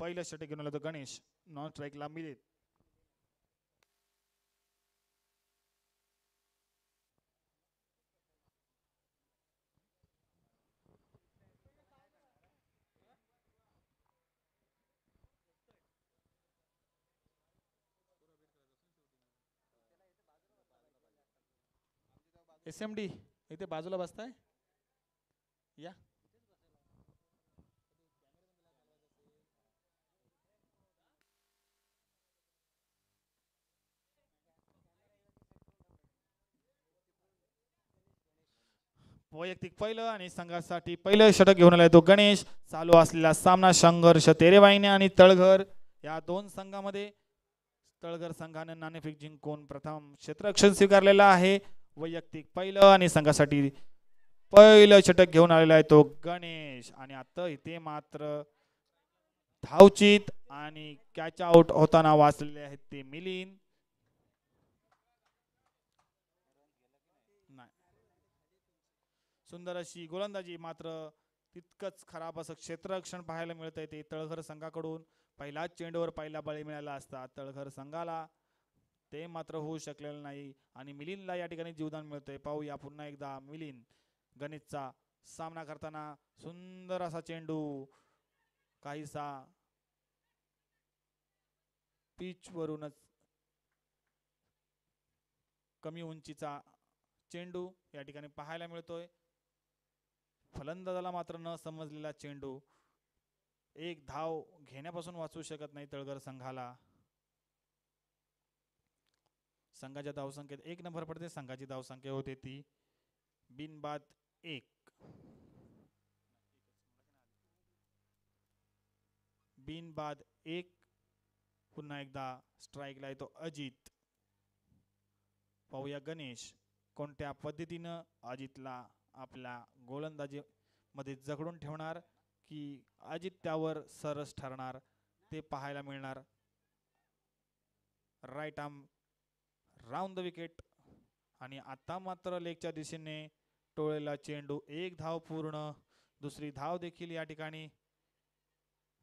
पहिलं षटक घेऊन आला तो गणेश. नॉन स्ट्राईकला मिलिंद. SMD इथे बाजूला बसताय या. वैयक्तिक पहिलं आणि संघासाठी पहिलं षटक घेऊन आलाय तो गणेश. चालू असलेला सामना संघर्ष तेरेवाईने आणि तळघर या दोन संघामध्ये. तळघर संघाने नाणेफेक जिंकून प्रथम क्षेत्ररक्षण स्वीकारलेला आहे. वैयक्तिक पहिलं आणि संघासाठी पहिलं षटक घेऊन आलेला आहे तो गणेश. आणि आता इथे मात्र धावचित आणि कॅच आउट होताना वाचलेले आहेत ते मिलिंद. सुंदर अशी गोलंदाजी मात्र तितकंच खराब असं क्षेत्ररक्षण पाहायला मिळत आहे ते तळघर संघाकडून. पहिल्याच चेंडूवर पहिला बळी मिळाला असता तळघर संघाला, ते मात्र होऊ शकलेलं नाही आणि मिलिंदला या ठिकाणी जीवदान मिळतंय. पाहूया पुन्हा एकदा मिलिंद गणेशचा सामना करताना. सुंदर असा चेंडू, काहीसा पिच वरूनच कमी उंचीचा चेंडू या ठिकाणी पाहायला मिळतोय. फलंदाजाला मात्र न समजलेला चेंडू. एक धाव घेण्यापासून वाचू शकत नाही तळघर संघाला. संघाच्या धावसंख्येत 1 नंबर पडते. संघाची धावसंख्या होते ती बिनबाद 1. बिनबाद 1. पुन्हा एकदा स्ट्राईकला येतो अजित. पाहूया गणेश कोणत्या पद्धतीनं अजितला आपल्या गोलंदाजी मध्ये जखडून ठेवणार की अजित त्यावर सरस ठरणार ते पाहायला मिळणार. Right arm round the wicket आणि आता मात्र लेगच्या दिशेने टोळलेला चेंडू. एक धाव पूर्ण. दुसरी धाव देखील या ठिकाणी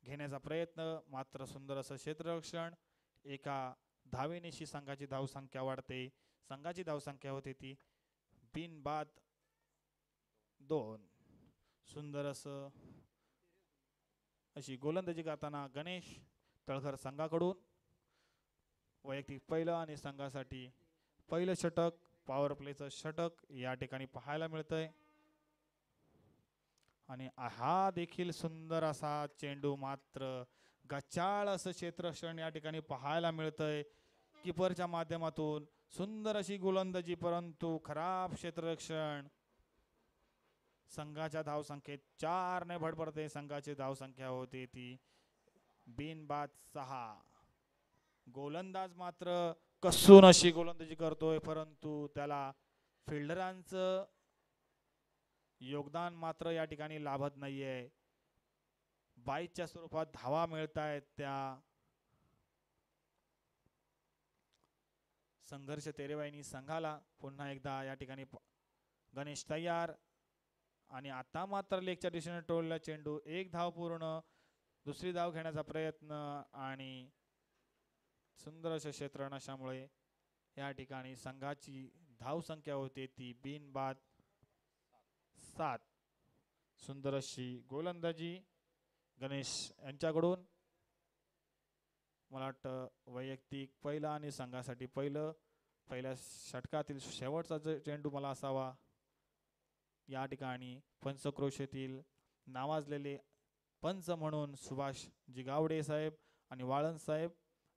घेण्याचा प्रयत्न. मात्र सुंदर असं क्षेत्ररक्षण. एका धावेनेशी संघाची धावसंख्या वाढते. संघाची धावसंख्या होते ती बिनबाद 2. सुंदर असं अशी गोलंदाजी करताना गणेश तळघर संघाकडून. वैयक्तिक पहिलं आणि संघासाठी पहिलं षटक, पॉवर प्लेचं षटक या ठिकाणी पाहायला मिळतंय. आणि हा देखील सुंदर असा चेंडू, मात्र गचाळ असं क्षेत्ररक्षण या ठिकाणी पाहायला मिळतंय कीपरच्या माध्यमातून. सुंदर अशी गोलंदाजी परंतु खराब क्षेत्ररक्षण. संघाच्या धावसंख्येत 4 ने भर पडते. संघाची धावसंख्या होती ती बिनबाद 6. गोलंदाज मात्र कसून अशी गोलंदाजी करतोय परंतु त्याला फिल्डरांचं योगदान मात्र या ठिकाणी लाभत नाहीये. बाईच्या स्वरूपात धावा मिळतायत त्या. संघर्ष तेरेवाईनी संघाला. पुन्हा एकदा या ठिकाणी गणेश तयार आणि आता मात्र लेगच्या दिशेने टोलला चेंडू. एक धाव पूर्ण. दुसरी धाव घेण्याचा प्रयत्न आणि सुंदर अशा क्षेत्ररक्षणामुळे या ठिकाणी संघाची धावसंख्या होते ती बिनबाद 7. सुंदर अशी गोलंदाजी गणेश यांच्याकडून. मला वाटतं वैयक्तिक पहिलं आणि संघासाठी पहिल्या षटकातील शेवटचा चेंडू मला असावा. या ठिकाणी पंचक्रोशीतील नावाजलेले पंच म्हणून सुभाष जिगावडे साहेब आणि वाळन साहेब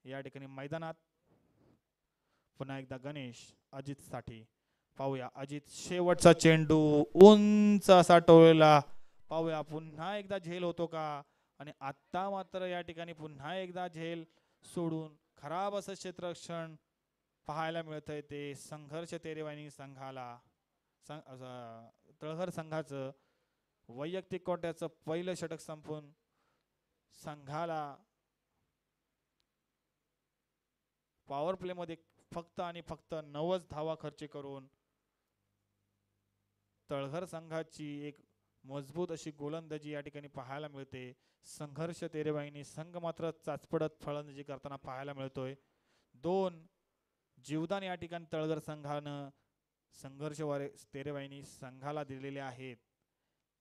या ठिकाणी मैदानात. पुन्हा एकदा गणेश अजित साठी. पाहूया अजित शेवटचा चेंडू उंच असा टोळला. पाहूया पुन्हा एकदा झेल होतो का. आणि आता मात्र या ठिकाणी पुन्हा एकदा झेल सोडून खराब असं क्षेत्ररक्षण पाहायला मिळतंय ते संघर्ष तेरेवानी संघाला. तळघर संघाचं वैयक्तिक कोट्याचं पहिलं षटक संपून संघाला पॉवर प्ले मध्ये फक्त आणि फक्त 90 धावा खर्च करून तळघर संघाची एक मजबूत अशी गोलंदाजी या ठिकाणी पाहायला मिळते. संघर्ष तेरेवाईनी संघ मात्र चाचपडत फलंदाजी करताना पाहायला मिळतोय. 2 जीवदान या ठिकाणी तळगर संघानं संघर्ष तेरेवाईनी संघाला दिलेले आहेत.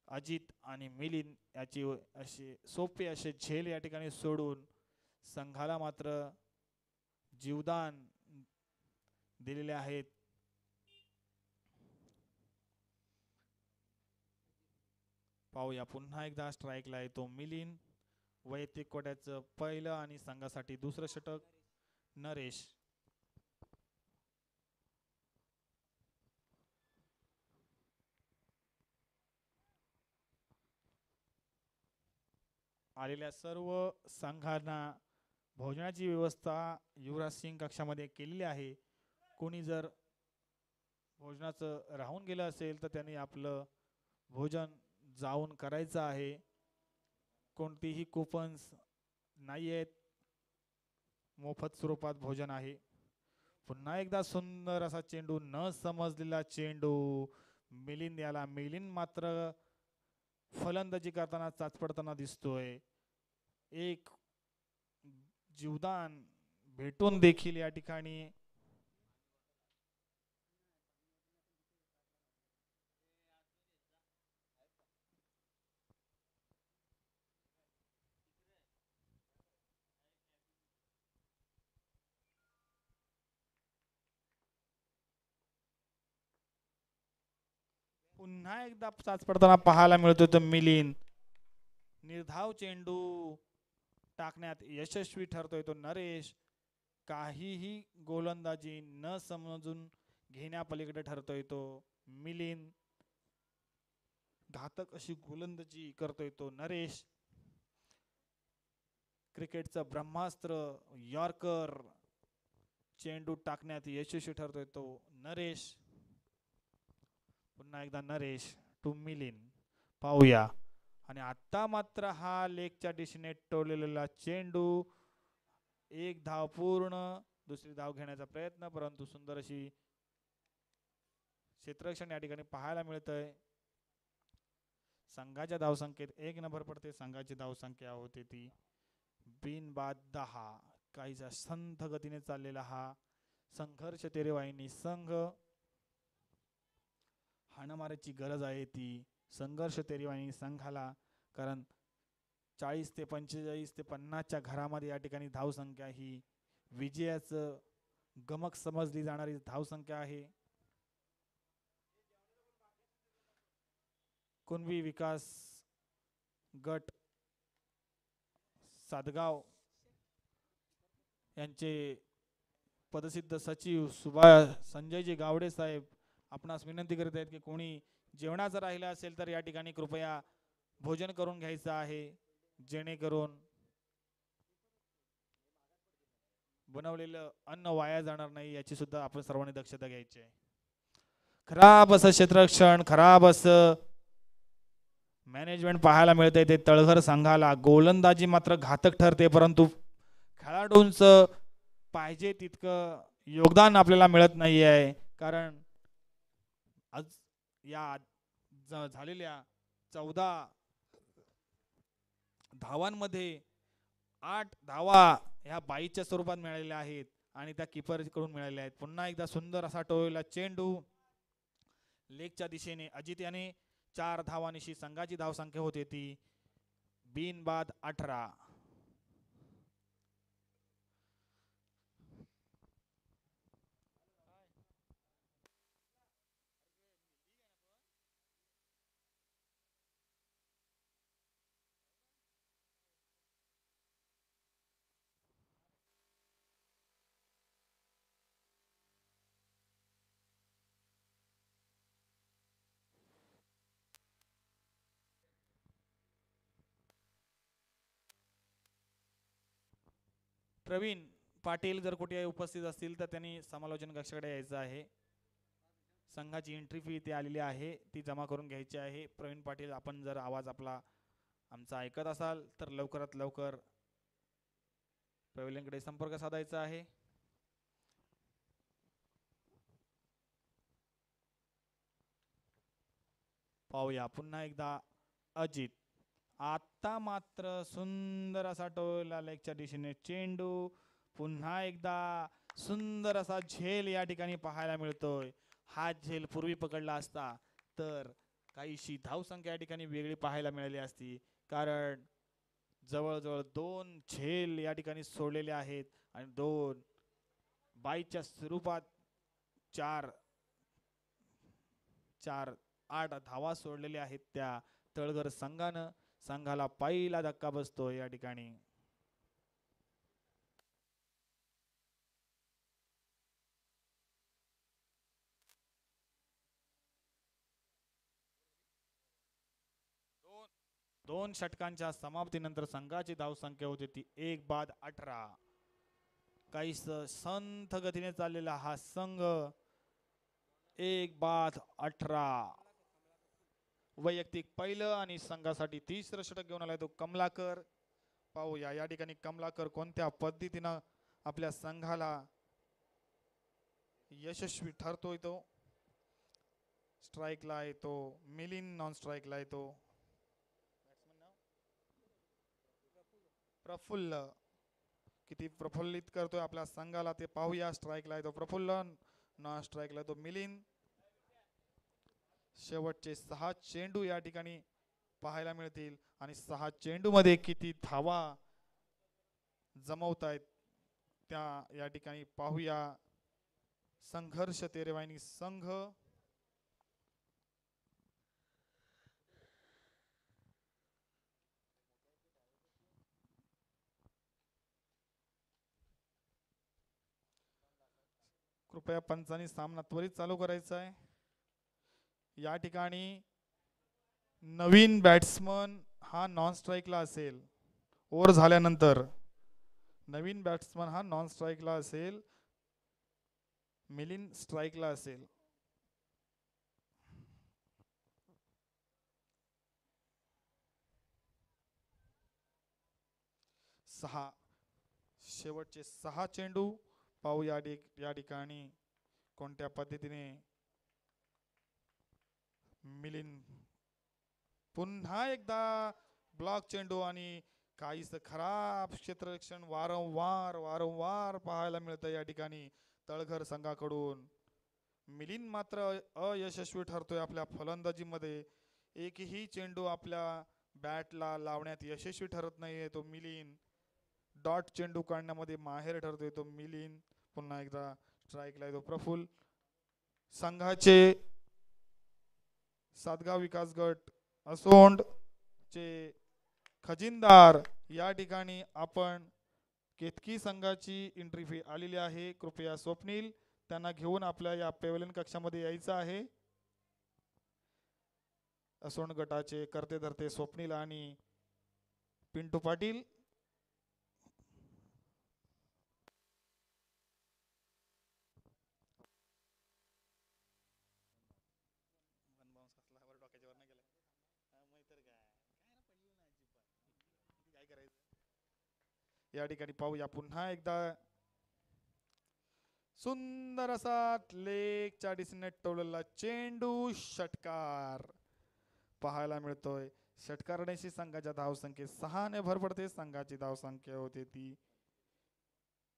अजित आणि मिलिंद याची असे सोपे असे झेल या ठिकाणी सोडून संघाला मात्र जीवदान दिलेले आहेत. पाहूया पुन्हा एकदा स्ट्राईकला येतो मिलिंद. वैयक्तिक कोट्याचं पहिलं आणि संघासाठी दुसरं षटक. नरेश आलेल्या सर्व संघांना भोजनाची व्यवस्था युवराज सिंग कक्षामध्ये केलेली आहे. कोणी जर भोजनाचं राहून गेलं असेल तर त्यांनी आपलं भोजन जाऊन करायचं आहे. कोणतीही कुपन्स नाही आहेत. मोफत स्वरूपात भोजन आहे. पुन्हा एकदा सुंदर असा चेंडू, न समजलेला चेंडू मिलिंद याला. मिलिंद मात्र फलंदाजी करताना चाचपडताना दिसतोय. एक जीवदान भेटून देखील या ठिकाणी पुन्हा एकदा चाचपडताना पाहायला मिळतो. तर मिलिंद निर्धाव चेंडू टाकण्यात यशस्वी ठरतोय तो नरेश. काहीही गोलंदाजी न समजून घेण्यापलीकडे ठरतोय तो मिलिंद. घातक अशी गोलंदाजी करतोय तो नरेश. क्रिकेटचं ब्रह्मास्त्र यॉर्कर चेंडू टाकण्यात यशस्वी ठरतोय तो नरेश. पुन्हा एकदा नरेश टू मिलिंद. पाहूया. आणि आता मात्र हा लेगच्या दिशेने टोललेला चेंडू. एक धाव पूर्ण. दुसरी धाव घेण्याचा प्रयत्न, परंतु सुंदर अशी क्षेत्ररक्षण या ठिकाणी पाहायला मिळतंय. संघाच्या धावसंख्येत 1 नंबर पडते. संघाची धावसंख्या होते ती बिनबाद 10. काहीसा संथ गतीने चाललेला हा संघर्ष तेरेवाईनी संघ. हाणामारीची गरज आहे ती संघर्ष तेरेवाईनी संघाला. कारण 40 ते 45 ते 50च्या घरामध्ये या ठिकाणी धावसंख्या ही विजयाचं गमक समजली जाणारी धावसंख्या आहे. कुणबी विकास गट सातगाव यांचे पदसिद्ध सचिव संजयजी गावडे साहेब आपणास विनंती करीत आहेत की कोणी जेवणाचं राहिलं असेल तर या ठिकाणी कृपया भोजन करून घ्यायचं आहे, जेणेकरून बनवलेलं अन्न वाया जाणार नाही याची सुद्धा आपण सर्वांनी दक्षता घ्यायची आहे. खराब असं क्षेत्ररक्षण, खराब असं मॅनेजमेंट पाहायला मिळते ते तळघर संघाला. गोलंदाजी मात्र घातक ठरते, परंतु खेळाडूंचं पाहिजे तितकं योगदान आपल्याला मिळत नाही आहे. कारण आज या झालेल्या 14 धावांमध्ये 8 धावा ह्या बाईच्या स्वरूपात मिळालेल्या आहेत आणि त्या कीपर कडून मिळालेल्या आहेत. पुन्हा एकदा सुंदर असा टोळलेला चेंडू लेगच्या दिशेने. अजित याने 4 धावांनिशी संघाची धावसंख्या होती ती बिनबाद 18. प्रवीण पाटील जर कुठे उपस्थित असतील तर त्यांनी समालोचन कक्षाकडे यायचं आहे. संघाची एंट्री फी इथे आलेली आहे, ती जमा करून घ्यायची आहे. प्रवीण पाटील, आपण जर आवाज आपला आमचा ऐकत असाल तर लवकरात लवकर प्रवीणकडे संपर्क साधायचा आहे. पाहूया पुन्हा एकदा अजित. आता मात्र सुंदर असा टोला लेगच्या दिशेने चेंडू. पुन्हा एकदा सुंदर असा झेल या ठिकाणी पाहायला मिळतोय. हा झेल पूर्वी पकडला असता तर काहीशी धावसंख्या या ठिकाणी वेगळी पाहायला मिळाली असती, कारण जवळजवळ 2 झेल या ठिकाणी सोडलेले आहेत आणि 2 बाईच्या स्वरूपात 4 4 8 धावा सोडलेल्या आहेत त्या तळघर संघानं. संघाला पहिला धक्का बसतो या ठिकाणी. दोन षटकांच्या समाप्तीनंतर संघाची धावसंख्या होती ती 1 बाद 18. काहीस संथ गतीने चाललेला हा संघ 1 बाद 18. वैयक्तिक पहिलं आणि संघासाठी तिसरं षटक घेऊन आलाय तो कमलाकर. पाहूया या ठिकाणी कमलाकर कोणत्या पद्धतीनं आपल्या संघाला यशस्वी ठरतोय. तो स्ट्राईकला येतो मिलिंद, नॉन स्ट्राईकला येतो प्रफुल्ल. किती प्रफुल्लित करतोय आपल्या संघाला ते पाहूया. स्ट्राईकला येतो प्रफुल्ल, नॉन स्ट्राईकला येतो मिलिंद. शेवटचे 6 चेंडू या ठिकाणी पाहायला मिळतील आणि 6 चेंडू मध्ये किती धावा जमवतायत त्या या ठिकाणी पाहूया. संघर्ष तेरेवानी संघ. कृपया पंचांनी सामना त्वरित चालू करायचा आहे. या ठिकाणी नवीन बॅट्समन हा नॉन स्ट्राईकला असेल. ओव्हर झाल्यानंतर नवीन बॅट्समन हा नॉन स्ट्राईकला असेल, मिलिंद स्ट्राईकला असेल. शेवटचे 6 चेंडू पाहू या ठिकाणी कोणत्या पद्धतीने मिलिंद. पुन्हा एकदा ब्लॉक चेंडू आणि काहीच खराब क्षेत्ररक्षण वारंवार पाहायला मिळतं या ठिकाणी तळघर संघाकडून. मिलिंद मात्र अयशस्वी ठरतोय आपल्या फलंदाजीमध्ये. एकही चेंडू आपल्या बॅटला लावण्यात यशस्वी ठरत नाहीये तो मिलिंद. डॉट चेंडू काढण्यामध्ये माहेर ठरतोय तो मिलिंद. पुन्हा एकदा स्ट्राईकला येतो प्रफुल्ल. संघाचे सातगाव विकास गट असोंड चे खजिनदार या ठिकाणी आपण केतकी संघाची एंट्री फी आलेली आहे. कृपया स्वप्नील त्यांना घेऊन आपल्या या पेव्हलियन कक्षामध्ये यायचं आहे. असोंड गटाचे करते धरते स्वप्नील आणि पिंटू पाटील. या ठिकाणी पाहूया पुन्हा एकदा सुंदर असा लेगच्या दिशेने टोललेला चेंडू. षटकार पाहायला मिळतोय. षटकारण्याची संघाच्या धावसंख्येत 6 ने भर पडते. संघाची धावसंख्या होते ती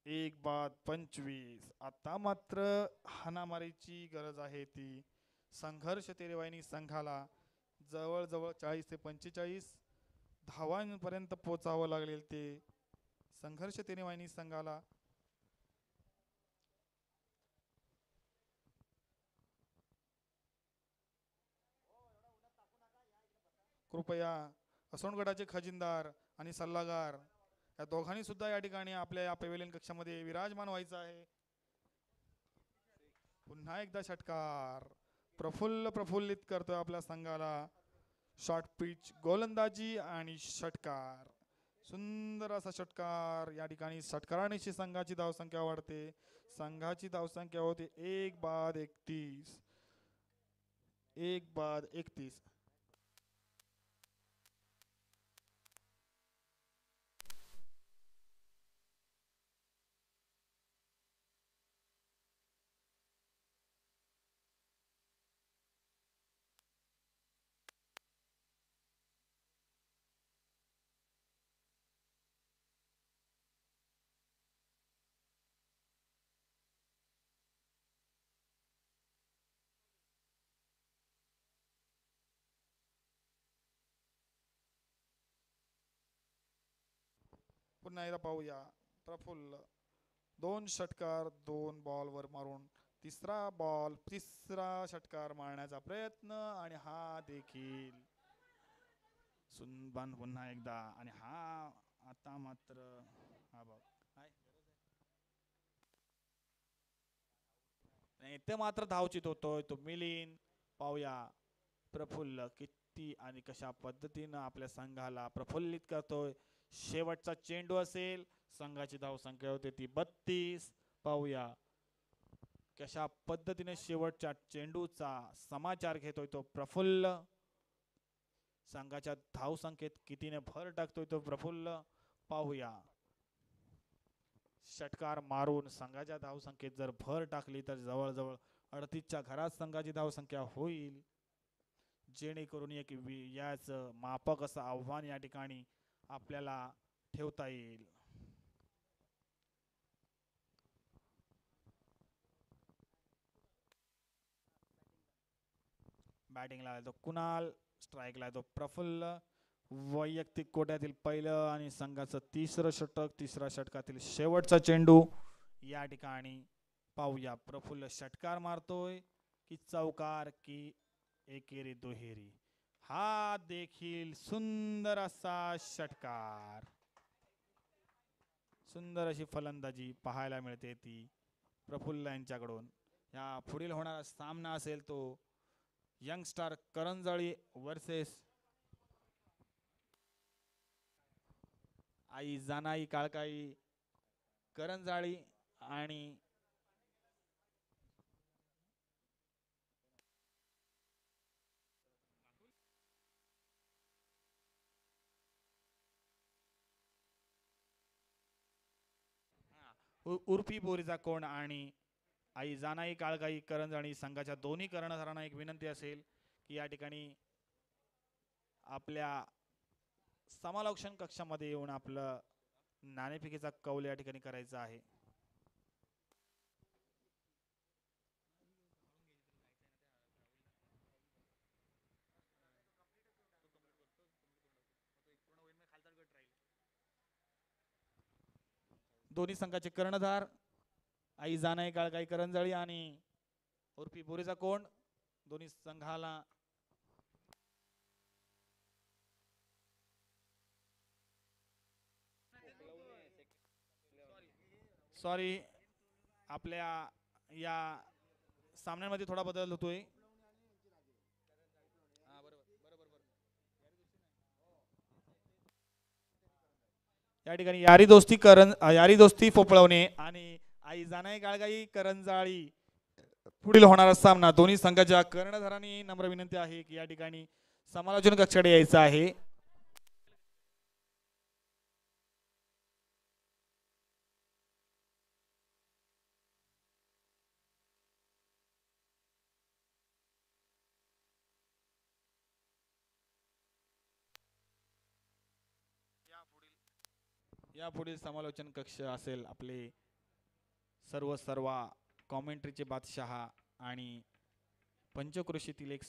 1 बाद 25. आता मात्र हाणामारीची गरज आहे ती संघर्ष तेरेवानी संघाला. जवळजवळ 40 ते 45 धावांपर्यंत पोचावं लागेल ते संघर्ष तेरेवानी संघाला. कृपया असोंड गटाचे खजिनदार आणि सल्लागार या दोघांनी सुद्धा या ठिकाणी आपल्या या पेव्हिलियन कक्षामध्ये विराजमान व्हायचं आहे. पुन्हा एकदा षटकार प्रफुल्लित करतोय आपल्या संघाला. शॉर्ट पिच गोलंदाजी आणि षटकार. सुंदर असा षटकार. या ठिकाणी षटकारानेशी संघाची धावसंख्या वाढते. संघाची धावसंख्या होते 1 बाद 31. 1 बाद 31. पुन्हा एकदा पाहूया. प्रफुल्ल 2 षटकार 2 बॉलवर मारून तिसरा षटकार मारण्याचा प्रयत्न आणि हा देखील सुनबान पुन्हा एकदा आणि हा आता मात्र हा बघ इथे मात्र धावचित होतोय तो मिलिंद. पाहूया प्रफुल्ल किती आणि कशा पद्धतीनं आपल्या संघाला प्रफुल्लित करतोय. शेवटचा चेंडू असेल. संघाची धाव संख्या होते ती 32. पाहूया कशा पद्धतीने शेवटच्या चेंडूचा समाचार घेतोय तो प्रफुल्ल. संघाच्या धाव संख्येत कितीने भर टाकतोय तो प्रफुल्ल. पाहूया षटकार मारून संघाच्या धाव संख्येत जर भर टाकली तर जवळजवळ 38च्या घरात संघाची धाव संख्या होईल. जेणेकरून एक याच मापक असं आव्हान या ठिकाणी आपल्याला ठेवता येईल. बॅटिंगला तो कुणाल, स्ट्राईकला तो प्रफुल्ल. वैयक्तिक कोट्यातील पहिलं आणि संघाचं तिसरं षटक. तिसऱ्या षटकातील शेवटचा चेंडू या ठिकाणी पाहूया. प्रफुल्ल षटकार मारतोय की चौकार की एकेरी दुहेरी. हा देखील सुंदर असा षटकार. सुंदर अशी फलंदाजी पाहायला मिळते ती प्रफुल्ल यांच्याकडून. या पुढील होणारा सामना असेल तो youngster करंजळी versus I Janai काळकाई Karanjali. आणि उर्फी बोरीचा कोण आणि आई जानाई काळकाई करंजाळी संघाच्या दोन्ही कर्णधारांना एक विनंती असेल की या ठिकाणी आपल्या समालोचन कक्षामध्ये येऊन आपलं नाणेफेकीचा कौल या ठिकाणी करायचा आहे. दोन्ही संघाचे कर्णधार आई जानाई काळकाई करंजाळी आणि उर्फी बोरीचा कोण दोन्ही संघाला सॉरी आपल्या या सामन्यांमध्ये थोडा बदल होतोय. या ठिकाणी यारी दोस्ती फोपळवणे आणि आई जानाई काळकाई करंजाळी पुढील होणारा सामना दोन्ही संघाच्या कर्णधारांनी नम्र विनंती आहे की या ठिकाणी समालोचन कक्षाकडे यायचं आहे. या पुढील समालोचन कक्ष असेल आपले सर्व कॉमेंट्रीचे बादशहा आणि पंचक्रोशीतील एक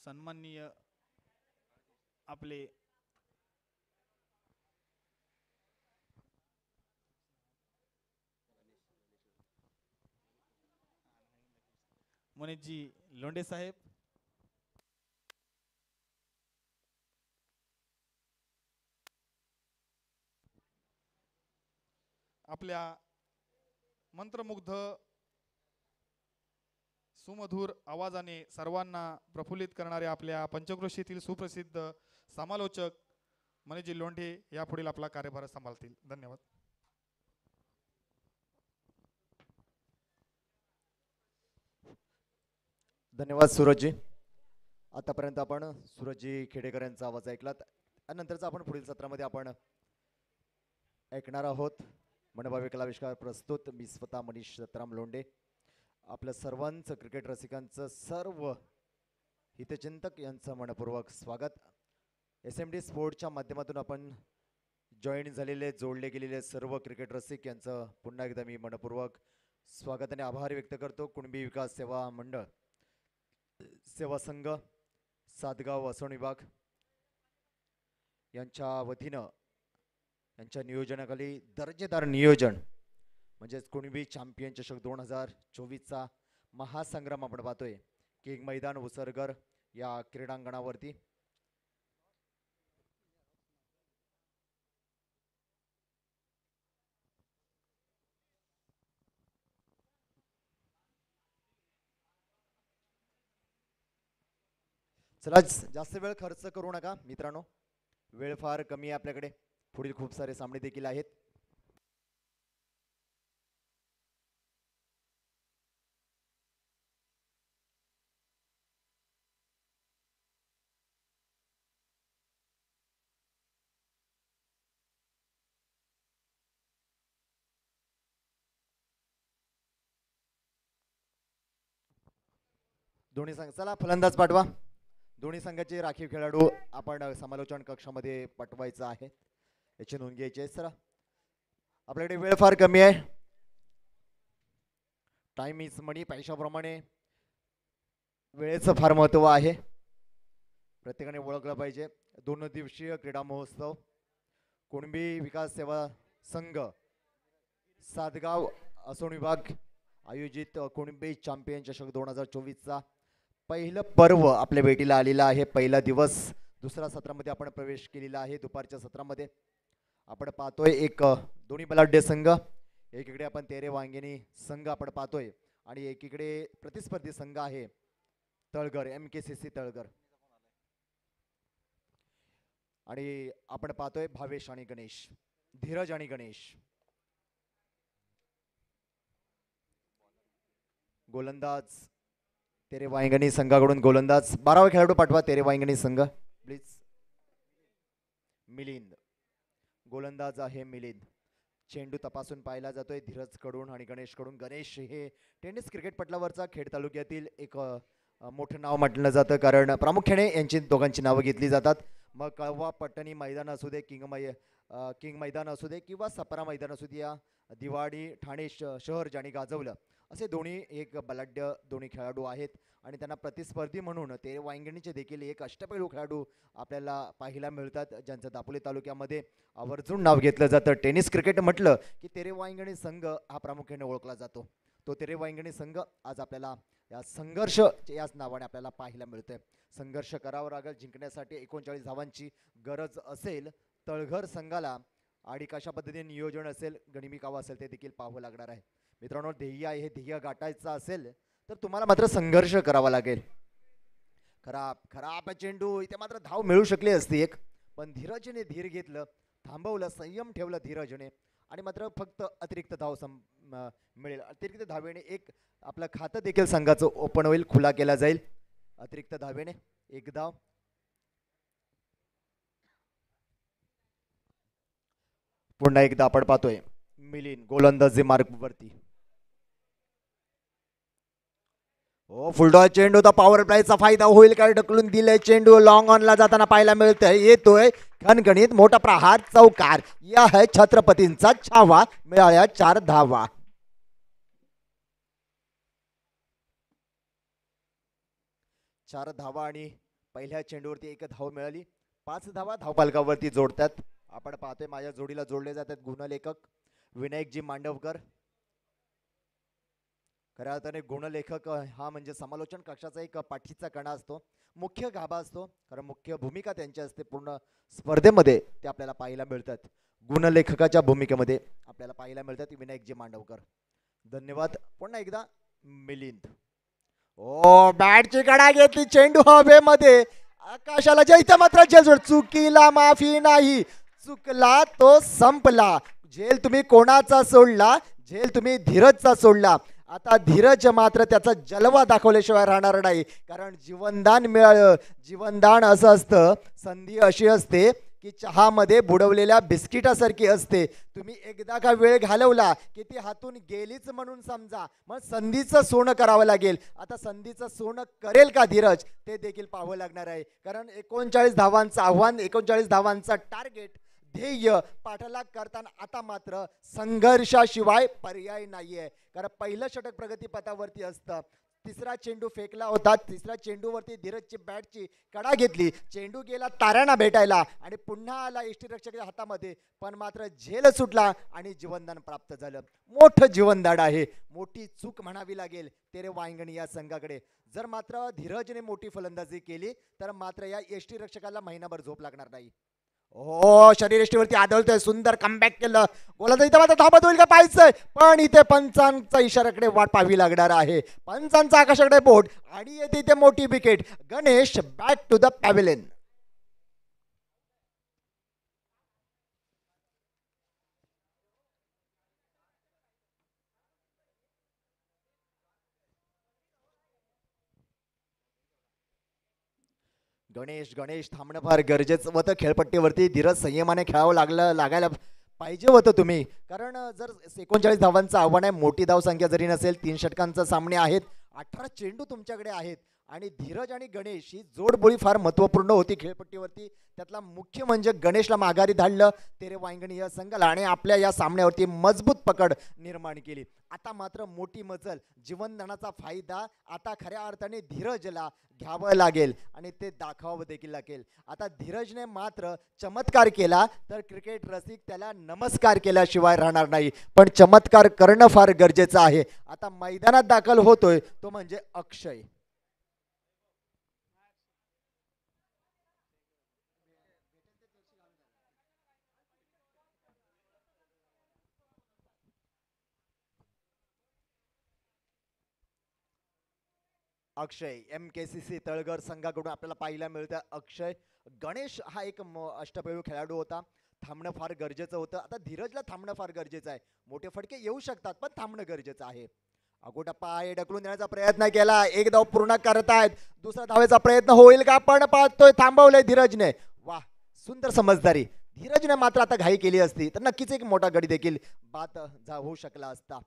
सन्माननीय आपले मनीषजी लोंढे साहेब. आपल्या मंत्रमुग्ध सुमधुर आवाजाने सर्वांना प्रफुल्लित करणारे आपल्या पंचक्रोशीतील सुप्रसिद्ध समालोचक मनीषजी लोंढे या पुढील आपला कार्यभार सांभाळतील. धन्यवाद. धन्यवाद सूरजजी. आतापर्यंत आपण सूरजजी खेडेकर यांचा आवाज ऐकलात. त्यानंतरचा आपण पुढील सत्रामध्ये आपण ऐकणार आहोत मनभावी कलाविष्कार प्रस्तुत मी स्वतः मनीष दत्तराम लोंढे. आपल्या सर्वांचं क्रिकेट रसिकांचं सर्व हितचिंतक यांचं मनपूर्वक स्वागत. SMD स्पोर्टच्या माध्यमातून आपण जॉईन झालेले जोडले गेलेले सर्व क्रिकेट रसिक यांचं पुन्हा एकदा मी मनपूर्वक स्वागत आणि आभार व्यक्त करतो. कुणबी विकास सेवा मंडळ सेवा संघ सातगाव वसवण विभाग यांच्या वतीनं यांच्या नियोजनाखाली दर्जेदार नियोजन म्हणजेच कुणबी चॅम्पियन चषक 2024चा महासंग्राम आपण पाहतोय किंग मैदान उसरगर या क्रीडांगणावरती. चला जास्त वेळ खर्च करू नका मित्रांनो, वेळ फार कमी आहे आपल्याकडे, पुढील खूप सारे सामने देखील आहेत. दोन्ही संघ चला फलंदाज पाठवा. दोन्ही संघाचे राखीव खेळाडू आपण समालोचन कक्षामध्ये पाठवायचा आहे, याची नोंद घ्यायची आहे. सर आपल्याकडे वेळ फार कमी आहे, टाइम इज मनी, पैशाप्रमाणे वेळेचं फार महत्त्व आहे, प्रत्येकाने ओळखलं पाहिजे. 2 दिवसीय क्रीडा महोत्सव कुणबी विकास सेवा संघ सातगाव असोन विभाग आयोजित कुणबी चॅम्पियन चषक 2024चा पहिलं पर्व आपल्या भेटीला आलेला आहे. पहिला दिवस, दुसऱ्या सत्रामध्ये आपण प्रवेश केलेला आहे. दुपारच्या सत्रामध्ये आपण पाहतोय एक दोन्ही बलाढ्य संघ, एकीकडे आपण तेरे वांगिणी संघ आपण पाहतोय आणि एकीकडे प्रतिस्पर्धी संघ आहे तळघर, MKCC तळघर, आणि आपण पाहतोय भावेश आणि गणेश, धीरज आणि गणेश. गोलंदाज तेरे वांगणी संघाकडून गोलंदाज 12वा खेळाडू पाठवा तेरे वांगणी संघ प्लीज. मिलिंद गोलंदाज आहे मिलिंद. चेंडू तपासून पाहिला जातोय धीरज कडून आणि गणेश कडून. गणेश हे टेनिस क्रिकेट पटलावरचा खेड तालुक्यातील एक मोठं नाव म्हटलं जातं, कारण प्रामुख्याने यांची दोघांची नावं घेतली जातात. मग कळवा पट्टणी मैदान असू दे, किंग मैदान असू दे किंवा सपरा मैदान असू दे, या दिवाडी ठाणे शहर ज्याने गाजवलं, असे दोन्ही एक बलाढ्य दोन्ही खेळाडू आहेत. आणि त्यांना प्रतिस्पर्धी म्हणून तेरे वांगणीचे देखील एक अष्टपैलू खेळाडू आपल्याला पाहायला मिळतात, ज्यांचं दापोली तालुक्यामध्ये आवर्जून नाव घेतलं जातं. टेनिस क्रिकेट म्हटलं की तेरे वांगणी संघ हा प्रामुख्याने ओळखला जातो. तो तेरे वांगणी संघ आज आपल्याला या संघर्ष याच नावाने आपल्याला पाहायला मिळतोय. संघर्ष करावा लागेल जिंकण्यासाठी. 39 धावांची गरज असेल तळघर संघाला, आणि कशा पद्धतीने नियोजन असेल, गणिमी कावा असेल, ते देखील पाहावं लागणार आहे. मित्रांनो, ध्येय आहे, हे ध्येय गाठायचं असेल तर तुम्हाला मात्र संघर्ष करावा लागेल. खराब चेंडू, इथे मात्र धाव मिळू शकली असती एक, पण धीरजने धीर घेतलं, थांबवलं, संयम ठेवला धीरजने, आणि मात्र फक्त अतिरिक्त धाव मिळेल. अतिरिक्त धावेने एक आपलं खातं देखील संघाचं ओपन होईल, खुला केला जाईल अतिरिक्त धावेने. एक धाव. पुन्हा एकदा आपण पाहतोय मिलिंद गोलंदाजी मार्ग वरती. हो, फुलडॉल चेंडू, तर पॉवर प्लेचा फायदा होईल काय? ढकलून दिलंय चेंडू, लॉंग ऑनला जाताना पाहायला मिळतंय. येतोय खणखणीत मोठा प्रहार, चौकार. या है छत्रपतींचा छावा, मिळाल्या 4 धावा. चार धावा आणि पहिल्या चेंडूवरती 1 धाव मिळाली. 5 धावा धावपालकावरती जोडतात. आपण पाहतोय माझ्या जोडीला जोडले जातात गुणलेखक विनायकजी मांडवकर. खऱ्या अर्थाने गुणलेखक हा म्हणजे समालोचन कक्षाचा एक पाठीचा कणा असतो, मुख्य गाभा असतो, कारण मुख्य भूमिका त्यांची असते. पूर्ण स्पर्धेमध्ये ते आपल्याला पाहायला मिळतात. गुणलेखकाच्या भूमिकेमध्ये आपल्याला पाहायला मिळतात विनायकजी मांडवकर. धन्यवाद. पुन्हा एकदा मिलिंद. ओ, बॅटची कडा घेतली, चेंडू हवेमध्ये, आकाशाला जैत मात्र झेल. चुकीला माफी नाही, चुकला तो संपला. झेल तुम्ही कोणाचा सोडला? झेल तुम्ही धीरजचा सोडला. आता धीरज मात्र त्याचा जलवा दाखवल्याशिवाय राहणार नाही, कारण जीवनदान मिळालं. जीवनदान असं असतं, संधी अशी असते की चहामध्ये बुडवलेल्या बिस्किटासारखी असते. तुम्ही एकदा का वेळ घालवला की ती हातून गेलीच म्हणून समजा, मग संधीचं सोनं करावं लागेल. आता संधीचं सोनं करेल का धीरज, ते देखील पाहावं लागणार आहे, कारण 39 धावांचं आव्हान, 39 धावांचा टार्गेट, ध्येय पाठलाग करताना आता मात्र संघर्षाशिवाय पर्याय नाहीये. कारण पहिलं षटक प्रगतीपथावरती असतं, तिसरा चेंडू फेकला होता. तिसऱ्या चेंडूवरती धीरजची बॅटची कडा घेतली. चेंडू गेला ताऱ्यांना भेटायला आणि पुन्हा आला यष्टीरक्षकाच्या हातामध्ये, पण मात्र झेल सुटला आणि जीवनदान प्राप्त झालं. मोठं जीवनदान आहे. मोठी चूक म्हणावी लागेल तेरे वांगणी या संघाकडे. जर मात्र धीरजने मोठी फलंदाजी केली तर मात्र या यष्टीरक्षकाला महिनाभर झोप लागणार नाही. हो, शरीरयष्टीवरती आदळतोय. सुंदर कमबॅक केलं. गोलंदाज इथे मात्र धाबत होईल का पाहायचंय, पण इथे पंचांचा इशाऱ्याकडे वाट पाहावी लागणार आहे. पंचांचा आकाशाकडे बोट आणि येते इथे मोठी wicket. Ganesh back to the pavilion. Ganesh Ganesh थांबणं फार गरजेचं होतं. खेळपट्टीवरती धीरज संयमाने खेळावं लागायला पाहिजे होतं तुम्ही, कारण जर 39 धावांचं आव्हान आहे, मोठी धावसंख्या जरी नसेल, 3 षटकांचे सामने आहेत, 18 चेंडू तुमच्याकडे आहेत आणि धीरज आणि गणेश ही जोडबोळी फार महत्त्वपूर्ण होती खेळपट्टीवरती. त्यातला मुख्य म्हणजे गणेशला माघारी धाडलं तेरे वांगणी या संघाला आणि आपल्या या सामन्यावरती मजबूत पकड निर्माण केली. आता मात्र मोठी मजल, जीवनदानाचा फायदा आता खऱ्या अर्थाने धीरजला घ्यावं लागेल आणि ते दाखवावं देखील लागेल. आता धीरजने मात्र चमत्कार केला तर क्रिकेट रसिक त्याला नमस्कार केल्याशिवाय राहणार नाही, पण चमत्कार करणं फार गरजेचं आहे. आता मैदानात दाखल होतोय तो म्हणजे अक्षय. अक्षय MKCC तळघर संघाकडून आपल्याला पाहायला मिळतं. अक्षय गणेश हा एक अष्टपैलू खेळाडू होता. थांबणं फार गरजेचं होतं. आता धीरजला थांबणं फार गरजेचं आहे. मोठे फटके येऊ शकतात पण थांबणं गरजेचं आहे. अगोटप्पा आहे ढकलून देण्याचा प्रयत्न केला. एक धाव पूर्ण करतायत. दुसरा धावेचा प्रयत्न होईल का, पण पाहतोय थांबवलंय धीरजने. वाह, सुंदर समजदारी. धीरजने मात्र आता घाई केली असती तर नक्कीच एक मोठा गडी देखील बाद होऊ शकला असता.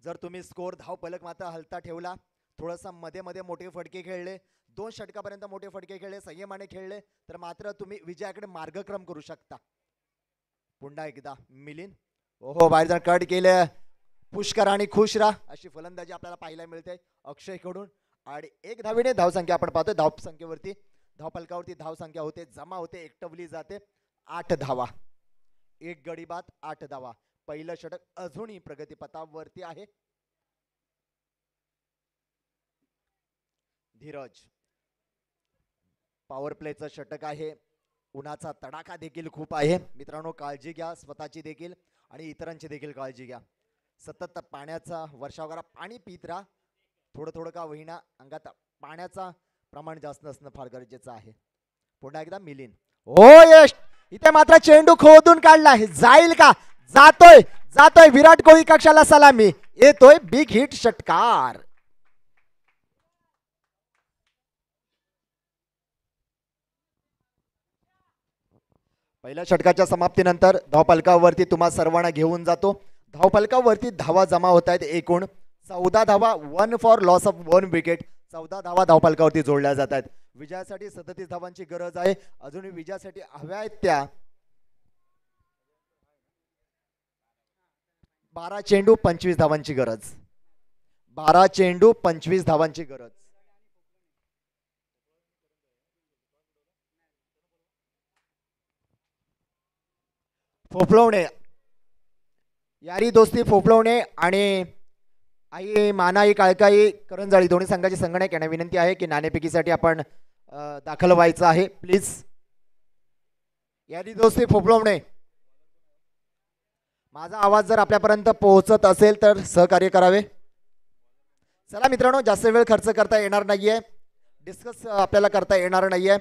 जर तुम्ही स्कोर धाव फलक मात्र हलता ठेवला, थोडासा मध्ये मध्ये मोठे फटके खेळले, 2 षटकापर्यंत मोठे फटके खेळले, संयमाने खेळले तर मात्र तुम्ही विजयाकडे मार्गक्रम करू शकता. पुन्हा एकदा मिलिंद, ओहो बाहेर जाऊन कट केलं. पुष्कर आणि खुश राहा अशी फलंदाजी आपल्याला पाहायला मिळते अक्षयकडून. आणि 1 धावेने धावसंख्या आपण पाहतोय. धावसंख्येवरती धावफलकावरती धावसंख्या होते, जमा होते, एकटवली जाते. 8 धावा, 1 गडी बाद, 8 धावा. पहिलं षटक अजूनही प्रगतीपथावरती आहे. धीरज, पॉवर प्लेचं षटक आहे. उन्हाचा तडाखा देखील खूप आहे मित्रांनो, काळजी घ्या स्वतःची देखील आणि इतरांची देखील काळजी घ्या. सतत पाण्याचा वर्षाव करा, पाणी पित राहा. थोडं थोडं का होईना अंगात पाण्याचा प्रमाण जास्त असणं फार गरजेचं आहे. पुन्हा एकदा मिलिंद, हो यश, इथे मात्र चेंडू खोदून काढला. जाईल का, जातोय जातोय. विराट कोहली कक्षाला सलामी, येतोय बिग हिट षटकार. पहिल्या षटकाच्या समाप्तीनंतर धावफलकावरती तुम्हा सर्वांना घेऊन जातो. धावफलकावरती धावा जमा होत आहेत. एकूण 14 धावा, 1 फॉर लॉस ऑफ 1 विकेट. 14 धावा धावफलकावरती जोडल्या जात आहेत. विजयासाठी 37 धावांची गरज आहे. अजूनही विजयासाठी हव्या आहेत त्या 12 चेंडू 25 धावांची गरज. 12 चेंडू 25 धावांची गरज. फोफलवणे, यारी दोस्ती फोफलवणे आणि आई मानाई काळकाई करंजाळी दोन्ही संघाची संगणक यांना विनंती आहे की नाणेफेकीसाठी आपण दाखल व्हायचं आहे प्लीज. यारी दोस्ती फोफलवणे, माझा आवाज जर आपल्यापर्यंत पोहोचत असेल तर सहकार्य करावे. चला मित्रांनो, जास्त वेळ खर्च करता येणार नाहीये, डिस्कस आपल्याला करता येणार नाहीये.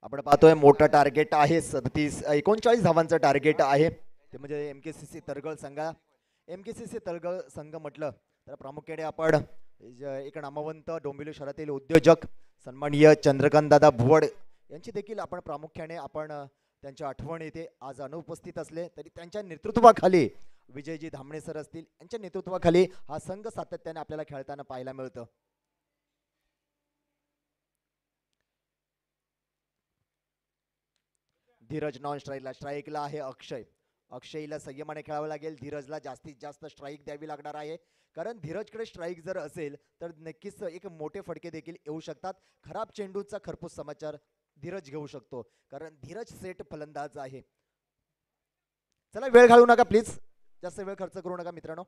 आपण पाहतोय मोठं टार्गेट आहे. 39 धावांचं टार्गेट आहे. ते म्हणजे MKCC तळघर संघा. MKCC तळघर संघ म्हटलं तर प्रामुख्याने आपण एक नामवंत डोंबिवली शहरातील उद्योजक सन्माननीय चंद्रकांत दादा भुवड यांची देखील आपण प्रामुख्याने त्यांची आठवण येते. आज अनुपस्थित असले तरी त्यांच्या नेतृत्वाखाली विजयजी धामणे सर असतील यांच्या नेतृत्वाखाली हा संघ सातत्याने आपल्याला खेळताना पाहायला मिळतं. धीरज नॉन स्ट्राईकला, स्ट्राईकला आहे अक्षय. अक्षयला संयमाने खेळावं लागेल. धीरजला जास्तीत जास्त स्ट्राईक द्यावी लागणार आहे, कारण धीरजकडे स्ट्राईक जर असेल तर नक्कीच एक मोठे फटके देखील येऊ शकतात. खराब चेंडूचा खरपूस समाचार धीरज घेऊ शकतो, कारण धीरज सेट फलंदाज आहे. चला वेळ घालवू नका प्लीज, जास्त वेळ खर्च करू नका मित्रांनो.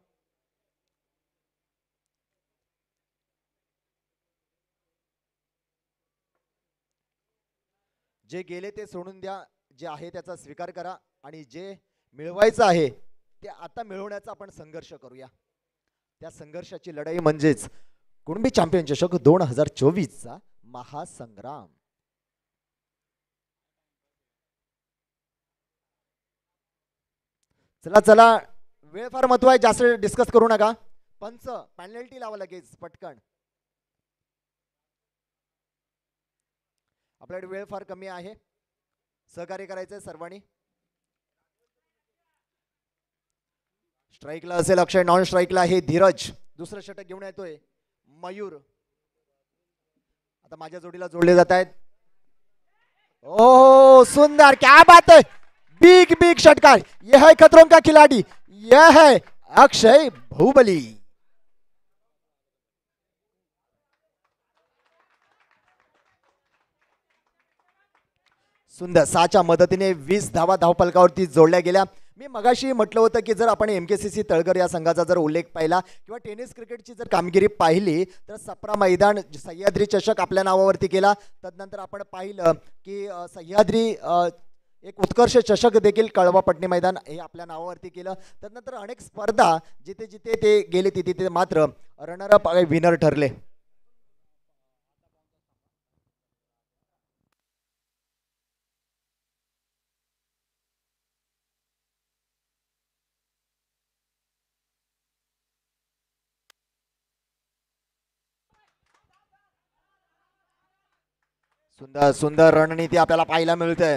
जे गेले ते सोडून द्या, जे आहे त्याचा स्वीकार करा आणि जे मिळवायचं आहे ते आता मिळवण्याचा आपण संघर्ष करूया. त्या संघर्षाची लढाई म्हणजेच कुणबी चॅम्पियन चषक 2024चा महासंग्राम. चला चला, वेळ फार महत्व आहे, जास्त डिस्कस करू नका. पंच पेनल्टी लावा लगेच पटकन, आपल्याकडे वेळ फार कमी आहे. सहकार्य करायचंय सर्वांनी. स्ट्राईकला असेल अक्षय, नॉन स्ट्राईकला आहे धीरज. दुसरं षटक घेऊन येतोय मयूर. आता माझ्या जोडीला जोडले जात आहेत. ओ सुंदर, क्या बात है, बिग बिग षटकार. यह है खतरों का खिलाड़ी, यह है अक्षय बाहुबली. सुंदर, 6च्या मदतीने 20 धावा धावफलकावरती जोडल्या गेल्या. मी मगाशी म्हटलं होतं की जर आपण MKCC तळकर या संघाचा जर उल्लेख पाहिला किंवा टेनिस क्रिकेटची जर कामगिरी पाहिली तर सप्रा मैदान सह्याद्री चषक आपल्या नावावरती केला. तदनंतर आपण पाहिलं की सह्याद्री एक उत्कर्ष चषक देखील कळवा पटणी मैदान हे आपल्या नावावरती केलं. तदनंतर अनेक स्पर्धा जिथे जिथे ते गेले तिथे मात्र रनरअप विनर ठरले. सुंदर सुंदर रणनीती आपल्याला पाहायला मिळते.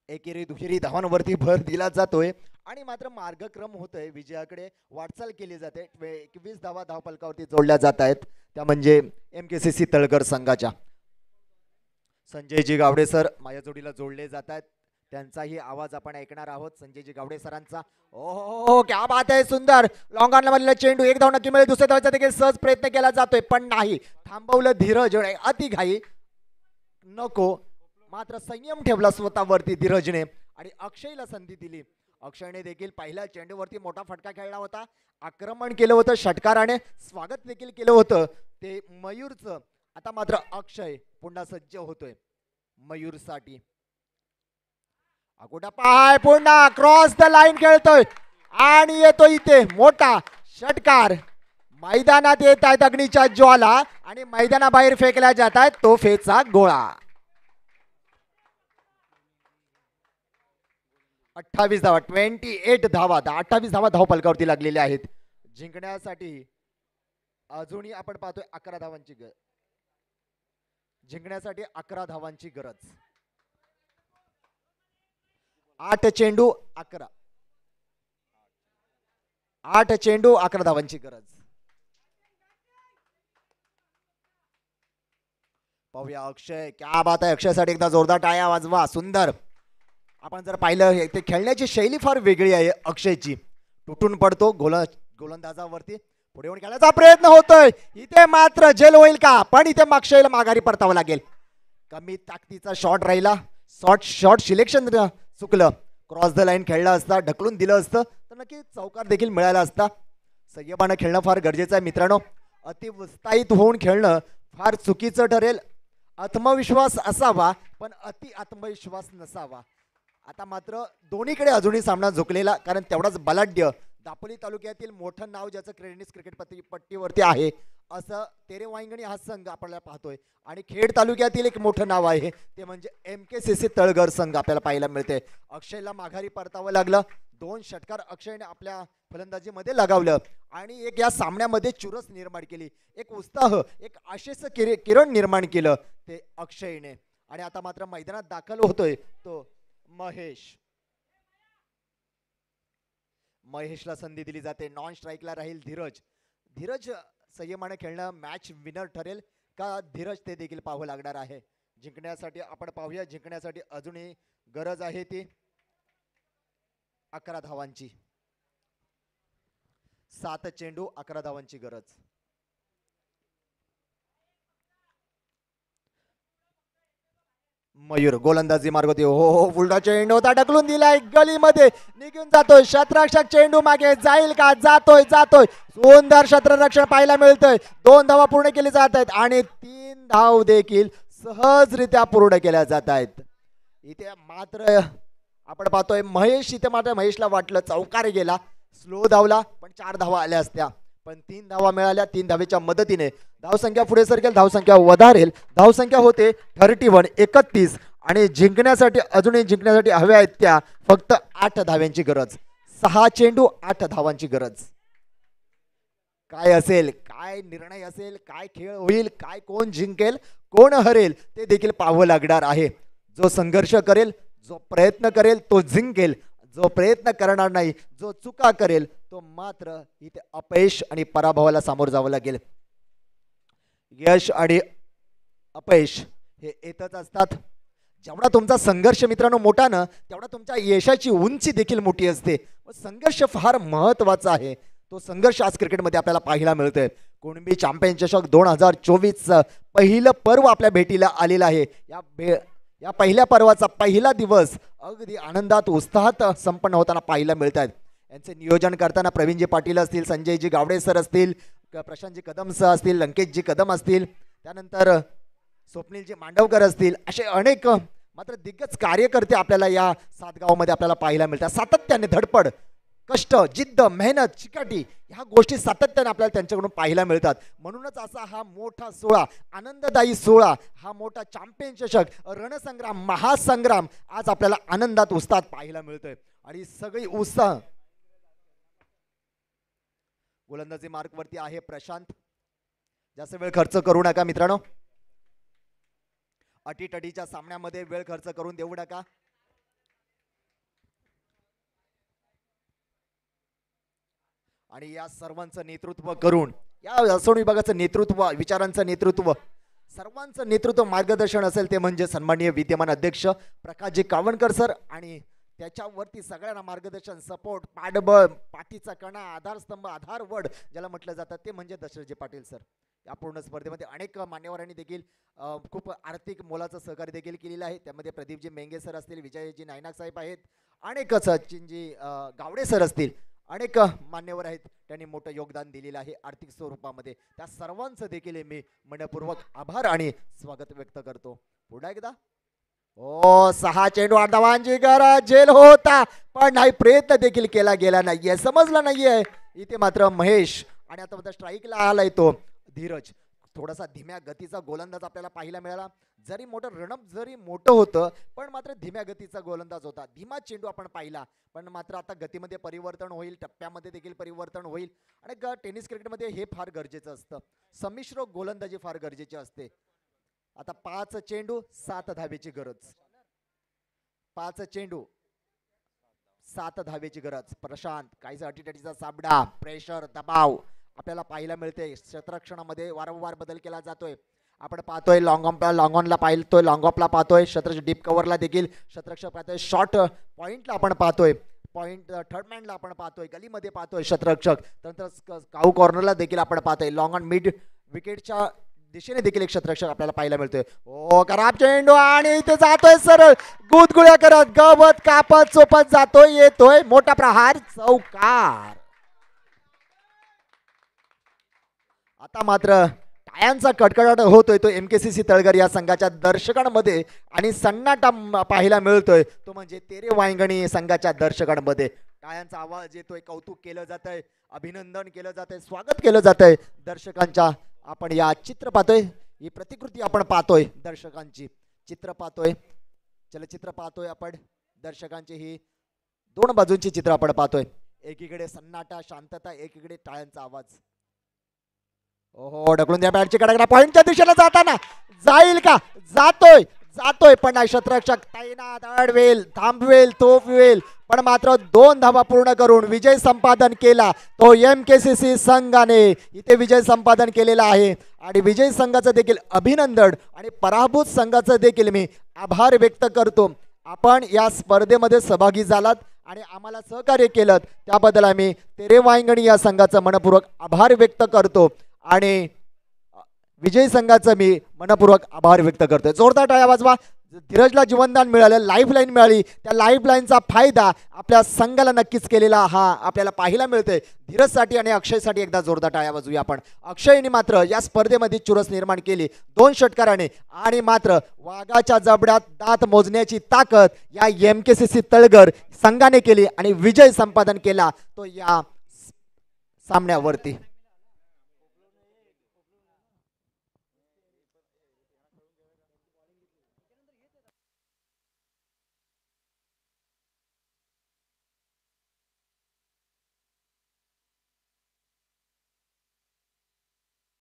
एकेरी दुहेरी धावांवरती भर दिला जातोय आणि मात्र मार्गक्रम होतोय, विजयाकडे वाटचाल केली जाते. 21 धावा धावफलकावरती जोडल्या जात आहेत, त्या म्हणजे MKCC तळकर संघाच्या. संजयजी गावडे सर माझ्या जोडीला जोडले जात आहेत, त्यांचाही आवाज आपण ऐकणार आहोत. संजयजी गावडे सरांचा. ओहो क्या बात आहे, सुंदर लॉंग ऑन मधला चेंडू, एक धाव नक्की मिळेल. दुसऱ्या धावाचा देखील सहज प्रयत्न केला जातोय पण नाही, थांबवलं धीरज. अति घाई नको, मात्र संयम ठेवला स्वतःवरती धीरजने आणि अक्षयला संधी दिली. अक्षयने देखील पहिल्या चेंडूवरती मोठा फटका खेळला होता, आक्रमण केलं होतं, षटकाराने स्वागत देखील केलं होतं ते मयूरचं. आता मात्र अक्षय पुन्हा सज्ज होतोय मयूरसाठी. अगोदर पाय पुन्हा क्रॉस द लाईन खेळतोय आणि येतो इथे मोठा षटकार. मैदानात येत आहेत अग्नीच्या ज्वाला आणि मैदानाबाहेर फेकल्या जात आहेत तोफेचा गोळा. 28 धावा, 28 धावा, 28 धावा धावफलकावरती लागलेल्या आहेत. जिंकण्यासाठी अजूनही आपण पाहतोय 11 धावांची गरज. जिंकण्यासाठी 11 धावांची गरज. 8 चेंडू 11, 8 चेंडू 11 धावांची गरज. पाहूया अक्षय, क्या बात आहे. अक्षयसाठी एकदा जोरदार टाळ्या वाजवा. सुंदर. आपण जर पाहिलं ते खेळण्याची शैली फार वेगळी आहे अक्षयची. तुटून पडतो गोलंदाजावरती, पुढे येऊन खेळण्याचा प्रयत्न होतोय. इथे मात्र झेल होईल का, पण इथे अक्षयला माघारी परतावं लागेल. कमी ताकदीचा शॉट राहिला, शॉट सिलेक्शन चुकलं. क्रॉस द लाईन खेळला असता, ढकलून दिलं असतं तर नक्की चौकार देखील मिळाला असता. संयमानं खेळणं फार गरजेचं आहे मित्रांनो. अति उत्साहित होऊन खेळणं फार चुकीचं ठरेल. आत्मविश्वास असावा पण अति आत्मविश्वास नसावा. आता मात्र दोन्हीकडे अजूनही सामना झुकलेला, कारण तेवढाच बलाढ्य दापोली तालुक्यातील मोठं नाव ज्याचं टेनिस क्रिकेट पट्टीवरती आहे असं तेरेवाईंगणी हा संघ आपल्याला पाहतोय. आणि खेड तालुक्यातील एक मोठं नाव आहे ते म्हणजे MKCC तळघर संघ आपल्याला पाहायला मिळते. अक्षयला माघारी परतावं लागलं. 2 षटकार अक्षयने आपल्या फलंदाजीमध्ये लगावलं आणि एक या सामन्यामध्ये चुरस निर्माण केली, एक उत्साह, एक आशेचं किरण निर्माण केलं ते अक्षयने. आणि आता मात्र मैदानात दाखल होतोय तो महेश. महेशला संधी दिली जाते. नॉन स्ट्राईकला राहील धीरज. धीरज संयमाने खेळणं मॅच विनर ठरेल का धीरज ते देखील पाहावं लागणार आहे. जिंकण्यासाठी आपण पाहूया, जिंकण्यासाठी अजूनही गरज आहे ती 11 धावांची. 7 चेंडू 11 धावांची गरज. मयूर गोलंदाजी मार्ग होती. हो हो, उलटा चेंडू होता, ढकलून दिलाय, गलीमध्ये निघून जातोय. क्षेत्ररक्षक चेंडू मागे जाईल का? जातोय जातोय. सुंदर क्षेत्ररक्षण पाहायला मिळतंय. 2 धावा पूर्ण केली जात आहेत आणि 3 धाव देखील सहजरित्या पूर्ण केल्या जात आहेत. इथे मात्र आपण पाहतोय महेश, इथे मात्र महेशला वाटलं चौकार गेला, स्लो धावला, पण 4 धावा आल्या असत्या, पण 3 धावा मिळाल्या. 3 धावेच्या मदतीने धावसंख्या पुढे सरकेल, धावसंख्या वधारेल. धावसंख्या होते 31 आणि जिंकण्यासाठी अजूनही जिंकण्यासाठी हव्या आहेत त्या फक्त 8 धाव्यांची गरज. 6 चेंडू 8 धावांची गरज. काय असेल, काय निर्णय असेल, काय खेळ होईल, काय कोण जिंकेल कोण हरेल ते देखील पाहावं लागणार आहे. जो संघर्ष करेल, जो प्रयत्न करेल तो जिंकेल. जो प्रयत्न करणार नाही, जो चुका करेल तो मात्र इथे अपयश आणि पराभवाला सामोरं जावं लागेल. यश आणि अपयश हे येतच असतात. जेवढा तुमचा संघर्ष मित्रांनो मोठा ना, तेवढा तुमच्या यशाची उंची देखील मोठी असते. संघर्ष फार महत्वाचा आहे. तो संघर्ष आज क्रिकेटमध्ये आपल्याला पाहायला मिळतोय. कुणबी चॅम्पियन चषक 2024 पहिलं पर्व आपल्या भेटीला आलेलं आहे. या पहिल्या पर्वाचा पहिला दिवस अगदी आनंदात उत्साहात संपन्न होताना पाहायला मिळत आहेत. यांचे नियोजन करताना प्रवीणजी पाटील असतील, संजयजी गावडे सर असतील, प्रशांतजी कदम सर असतील, लंकेशजी कदम असतील, त्यानंतर स्वप्नीलजी मांडवकर असतील, असे अनेक मात्र दिग्गज कार्यकर्ते आपल्याला या सातगावमध्ये आपल्याला पाहायला मिळतात. सातत्याने धडपड, कष्ट, जिद्द, मेहनत, चिकाटी ह्या गोष्टी सातत्याने आपल्याला त्यांच्याकडून पाहायला मिळतात. म्हणूनच असा हा मोठा सोहळा, आनंददायी सोहळा, हा मोठा चॅम्पियन चषक, रणसंग्राम, महासंग्राम आज आपल्याला आनंदात उत्साहात पाहायला मिळतोय. आणि सगळी उत्साह गोलंदाजी मार्कवरती आहे प्रशांत. जास्त वेळ खर्च करू नका मित्रांनो. अटीतटीच्या सामन्यामध्ये वेळ खर्च करून देऊ नका. आणि या सर्वांचं नेतृत्व करून, या असोड विभागाचं नेतृत्व, विचारांचं नेतृत्व, सर्वांचं नेतृत्व मार्गदर्शन असेल ते म्हणजे सन्माननीय विद्यमान अध्यक्ष प्रकाशजी कावणकर सर. आणि त्याच्यावरती सगळ्यांना मार्गदर्शन, सपोर्ट, पाठबळ, पाठीचा कणा, आधारस्तंभ, आधारवड ज्याला म्हटलं जातं ते म्हणजे दशरथजी पाटील सर. या पूर्ण स्पर्धेमध्ये अनेक मान्यवरांनी देखील खूप आर्थिक मोलाचं सहकार्य देखील केलेलं आहे. त्यामध्ये प्रदीपजी मेंगे सर असतील, विजयजी नायनाक साहेब आहेत, अनेक सचिनजी गावडे सर असतील, अनेक मान्यवर आहेत. त्यांनी मोठं योगदान दिलेलं आहे आर्थिक स्वरूपामध्ये. त्या सर्वांचं देखील मी मनपूर्वक आभार आणि स्वागत व्यक्त करतो. पुन्हा एकदा 6 चेंडू 8 धावांची गरज. झेल होता पण नाही, प्रयत्न देखील केला गेला नाहीये, समजला नाहीये. इथे मात्र महेश आणि आता स्ट्राईकला आलाय तो धीरज. थोडासा धीम्या गतीचा गोलंदाज आपल्याला पाहायला मिळाला. जरी मोठं रणप जरी मोठं होतं पण मात्र धीम्या गतीचा गोलंदाज होता. धीमा चेंडू आपण पाहिला, पण मात्र आता गतीमध्ये परिवर्तन होईल, टप्प्यामध्ये देखील परिवर्तन होईल. आणि टेनिस क्रिकेटमध्ये हे फार गरजेचं असतं. संमिश्र गोलंदाजी फार गरजेची असते. आता 5 चेंडू 7 धावेची गरज. 5 चेंडू 7 धावेची गरज. प्रशांत काहीसा अटीतटीचा साबडा, प्रेशर, दबाव आपल्याला पाहायला मिळते. क्षेत्ररक्षणामध्ये वारंवार बदल केला जातोय. आपण पाहतोय लॉंग ऑनला पाहतोय, लॉंग ऑफला पाहतोय, क्षेत्ररक्षक डीप कव्हरला देखील क्षेत्ररक्षक पाहतोय, शॉर्ट पॉइंटला आपण पाहतोय, पॉइंट थर्ड मॅनला आपण पाहतोय, गलीमध्ये पाहतोय क्षेत्ररक्षक, त्यानंतर काऊ कॉर्नरला देखील आपण पाहतोय, लॉंग ऑन मिड विकेटच्या दिशेने देखील एक क्षेत्ररक्षक आपल्याला पाहायला मिळतोय. ओ खराब चेंडू आणि इथे जातोय सरळ गुदगुळ्या करत, गवत कापत चोपत जातोय, येतोय मोठा प्रहार, चौकार. आता मात्र टाळ्यांचा कडकडाट होतोय तो MKCC तळघर या संघाच्या दर्शकांमध्ये आणि सन्नाटा पाहायला मिळतोय तो म्हणजे तेरे वांगणी संघाच्या दर्शकांमध्ये. टाळ्यांचा आवाज येतोय, कौतुक केलं जातंय, अभिनंदन केलं जातंय, स्वागत केलं जातंय दर्शकांच्या. आपण या चित्र पाहतोय, ही प्रतिकृती आपण पाहतोय, दर्शकांची चित्र पाहतोय, चलचित्र पाहतोय आपण दर्शकांची. ही 2 बाजूंची चित्र आपण पाहतोय. एकीकडे सन्नाटा शांतता, एकीकडे टाळ्यांचा आवाज. ओहो ढकलून द्या बॅटची कडकला, पॉइंटच्या दिशेला जाताना जाईल का? जातोय पण क्षेत्ररक्षक तैनात, अडवेल, थांबवेल, तोफवेल, पण मात्र 2 धावा पूर्ण करून विजय संपादन केला तो MKCC संघाने इथे विजय संपादन केलेला आहे आणि विजय संघाचं देखील अभिनंदन आणि पराभूत संघाचं देखील मी आभार व्यक्त करतो. आपण या स्पर्धेमध्ये सहभागी झालात आणि आम्हाला सहकार्य केलं त्याबद्दल आम्ही तेरे वांगणी या संघाचा मनपूर्वक आभार व्यक्त करतो आणि विजय संघाचा मी मनपूर्वक आभार व्यक्त करतोय. जोरदार टाळ्या वाजवा. धीरजला जीवनदान मिळालं, लाईफ लाईन मिळाली, त्या लाईफ लाईनचा फायदा आपल्या संघाला नक्कीच केलेला हा आपल्याला पाहायला मिळतोय. धीरजसाठी आणि अक्षयसाठी एकदा जोरदार टाळ्या वाजवूया आपण. अक्षयने मात्र या स्पर्धेमध्ये चुरस निर्माण केली 2 षटकाराने आणि मात्र वाघाच्या जबड्यात दात मोजण्याची ताकद या MKCC तळगर संघाने केली आणि विजय संपादन केला तो या सामन्यावरती.